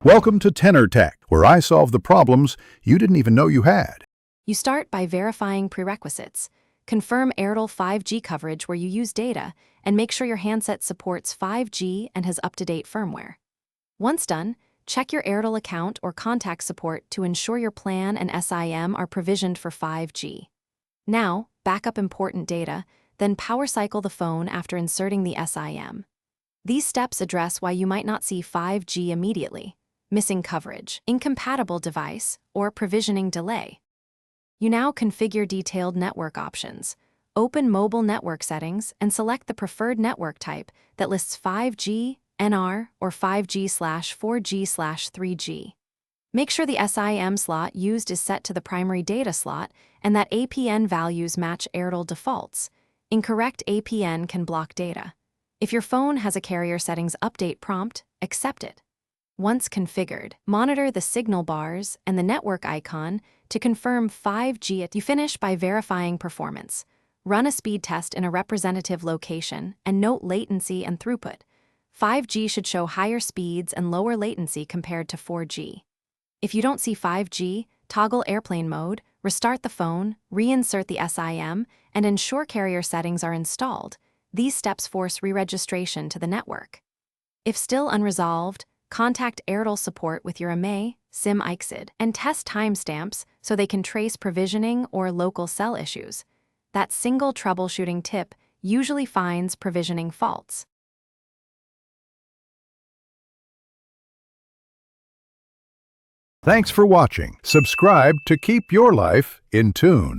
Welcome to Tenor Tech, where I solve the problems you didn't even know you had. You start by verifying prerequisites. Confirm Airtel 5G coverage where you use data, and make sure your handset supports 5G and has up-to-date firmware. Once done, check your Airtel account or contact support to ensure your plan and SIM are provisioned for 5G. Now, back up important data, then power cycle the phone after inserting the SIM. These steps address why you might not see 5G immediately: missing coverage, incompatible device, or provisioning delay. You now configure detailed network options. Open mobile network settings and select the preferred network type that lists 5G, NR, or 5G/4G/3G. Make sure the SIM slot used is set to the primary data slot and that APN values match Airtel defaults. Incorrect APN can block data. If your phone has a carrier settings update prompt, accept it. Once configured, monitor the signal bars and the network icon to confirm 5G. You finish by verifying performance. Run a speed test in a representative location and note latency and throughput. 5G should show higher speeds and lower latency compared to 4G. If you don't see 5G, toggle airplane mode, restart the phone, reinsert the SIM, and ensure carrier settings are installed. These steps force re-registration to the network. If still unresolved, contact Airtel support with your IMEI, SIM ICSID, and test timestamps so they can trace provisioning or local cell issues. That single troubleshooting tip usually finds provisioning faults. Thanks for watching. Subscribe to keep your life in tune.